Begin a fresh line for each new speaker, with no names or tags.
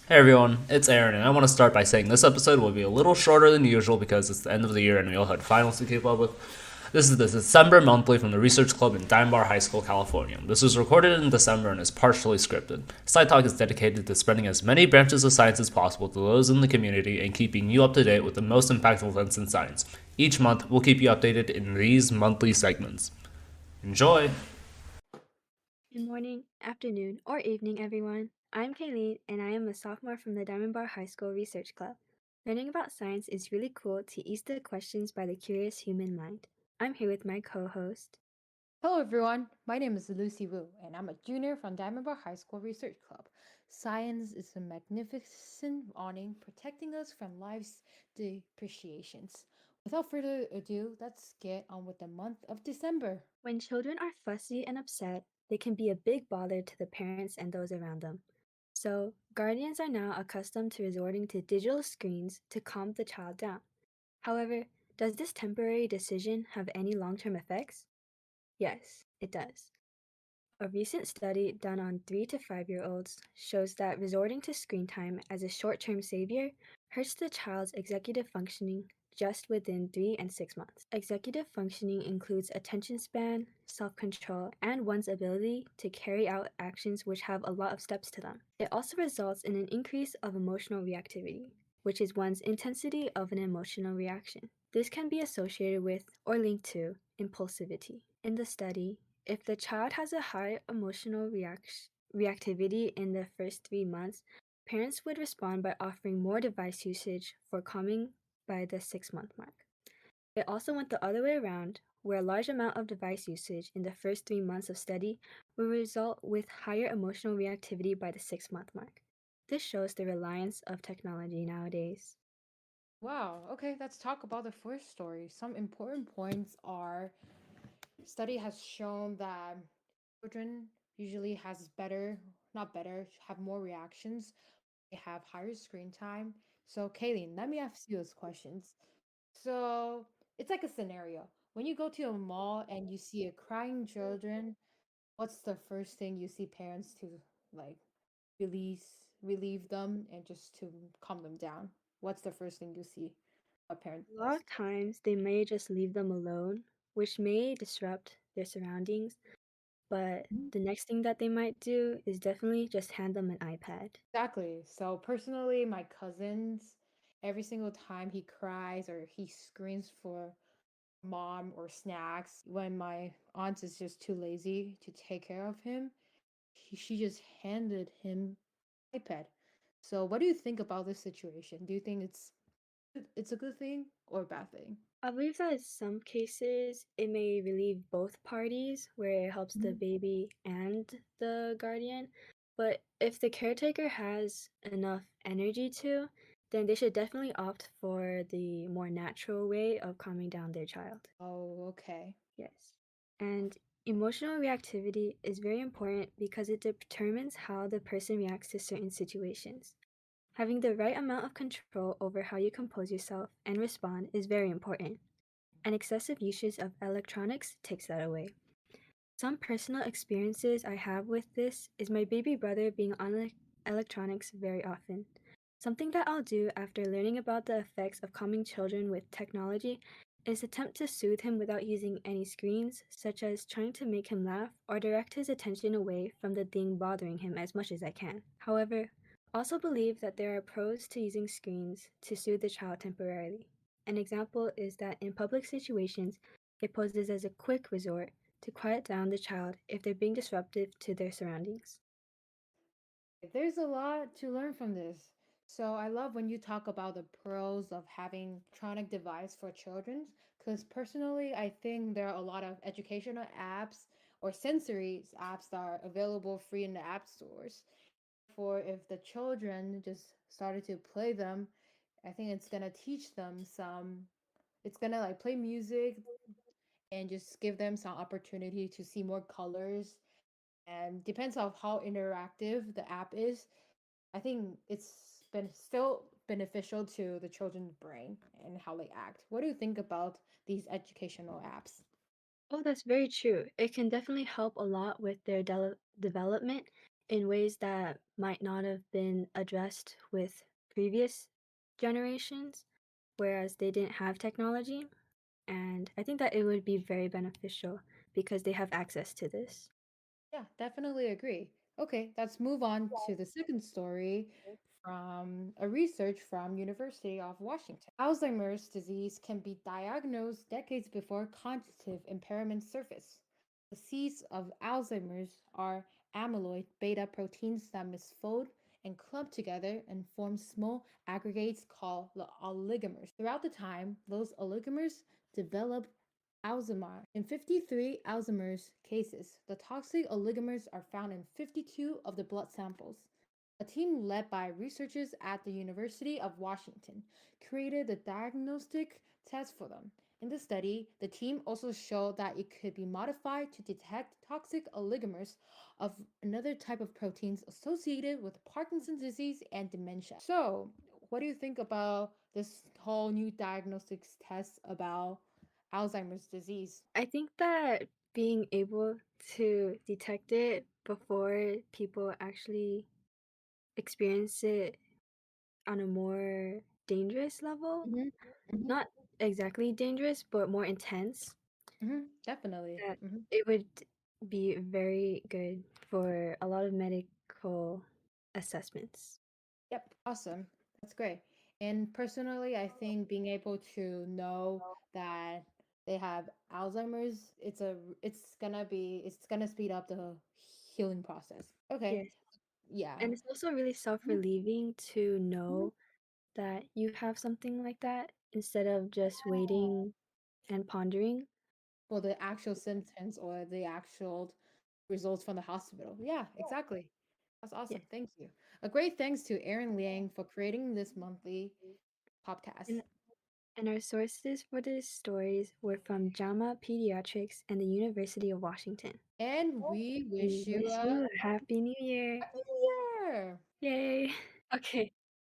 Hey everyone, it's Aaron, and I want to start by saying this episode will be a little shorter than usual because it's the end of the year and we all had finals to keep up with. This is the December monthly from the Research Club in Diamond Bar High School, California. This was recorded in December and is partially scripted. Sci-Talk is dedicated to spreading as many branches of science as possible to those in the community and keeping you up to date with the most impactful events in science. Each month, we'll keep you updated in these monthly segments. Enjoy!
Good morning, afternoon, or evening, everyone. I'm Kayleen, and I am a sophomore from the Diamond Bar High School Research Club. Learning about science is really cool to ease the questions by the curious human mind. I'm here with my co host.
Hello, everyone. My name is Lucy Wu, and I'm a junior from Diamond Bar High School Research Club. Science is a magnificent awning protecting us from life's depreciations. Without further ado, let's get on with the month of December.
When children are fussy and upset, they can be a big bother to the parents and those around them. So, guardians are now accustomed to resorting to digital screens to calm the child down. However, does this temporary decision have any long term effects? Yes, it does. A recent study done on 3 to 5-year-olds shows that resorting to screen time as a short term savior hurts the child's executive functioning just within 3 and 6 months. Executive functioning includes attention span, self control, and one's ability to carry out actions which have a lot of steps to them. It also results in an increase of emotional reactivity, which is one's intensity of an emotional reaction. This can be associated with or linked to impulsivity. In the study, if the child has a high emotional reactivity in the first 3 months, parents would respond by offering more device usage for calming by the 6 month mark. It also went the other way around, where a large amount of device usage in the first 3 months of study will result with higher emotional reactivity by the 6 month mark. This shows the reliance of technology nowadays.
Wow, okay, let's talk about the first story. Some important points are study has shown that children usually has better, not better, have more reactions. They have higher screen time. So, Kayleen, let me ask you those questions. So it's like a scenario. When you go to a mall and you see a crying children, what's the first thing you see parents to like relieve them and just to calm them down? What's the first thing you see a parent
A lot
does?
of times they may just leave them alone, which may disrupt their surroundings, but
Mhm.
the next thing that they might do is definitely just hand them an iPad.
Exactly. So personally, my cousins, every single time he cries or he screams for mom or snacks, when my aunt is just too lazy to take care of him, she just handed him iPad. So what do you think about this situation? Do you think it's a good thing or a bad thing?
I believe that in some cases it may relieve both parties, where it helps the
Mhm.
baby and the guardian. But if the caretaker has enough energy to, then they should definitely opt for the more natural way of calming down their child.
Oh, okay.
Yes. And emotional reactivity is very important because it determines how the person reacts to certain situations. Having the right amount of control over how you compose yourself and respond is very important, and excessive usage of electronics takes that away. Some personal experiences I have with this is my baby brother being on electronics very often. Something that I'll do after learning about the effects of calming children with technology is attempt to soothe him without using any screens, such as trying to make him laugh or direct his attention away from the thing bothering him as much as I can. However, also believe that there are pros to using screens to soothe the child temporarily. An example is that in public situations, it poses as a quick resort to quiet down the child if they're being disruptive to their surroundings.
There's a lot to learn from this. So I love when you talk about the pros of having electronic device for children, because personally, I think there are a lot of educational apps or sensory apps that are available free in the app stores. For if the children just started to play them, I think it's gonna teach them some. It's gonna like play music and just give them some opportunity to see more colors. And depends on how interactive the app is. I think it's been still beneficial to the children's brain and how they act. What do you think about these educational apps?
Oh, that's very true. It can definitely help a lot with their development in ways that might not have been addressed with previous generations, whereas they didn't have technology. And I think that it would be very beneficial because they have access to this.
Yeah, definitely agree. Okay, let's move on to the second story from a research from University of Washington. Alzheimer's disease can be diagnosed decades before cognitive impairment surface. The seeds of Alzheimer's are amyloid beta proteins that misfold and clump together and form small aggregates called the oligomers. Throughout the time, those oligomers develop Alzheimer. In 53 Alzheimer's cases, the toxic oligomers are found in 52 of the blood samples. A team led by researchers at the University of Washington created the diagnostic test for them. In the study, the team also showed that it could be modified to detect toxic oligomers of another type of proteins associated with Parkinson's disease and dementia. So, what do you think about this whole new diagnostics test about Alzheimer's disease?
I think that being able to detect it before people actually experience it on a more dangerous level,
Mhm, mhm,
not exactly dangerous, but more intense,
definitely.
that it would be very good for a lot of medical assessments.
Yep, awesome. That's great. And personally, I think being able to know that they have Alzheimer's, it's gonna speed up the healing process. Okay.
Yes.
Yeah.
And it's also really
Mhm,
self-relieving to
mhm.
know that you have something like that instead of just
Yeah.
waiting and pondering.
For the actual symptoms or the actual results from the hospital. Yeah, exactly. That's
Yeah.
awesome. Thank you. A great thanks to Erin Liang for creating this monthly podcast.
And and our sources for these stories were from JAMA Pediatrics and the University of Washington.
And we
We
wish you
wish
a
you a happy new year.
happy new year.
Yay. Okay.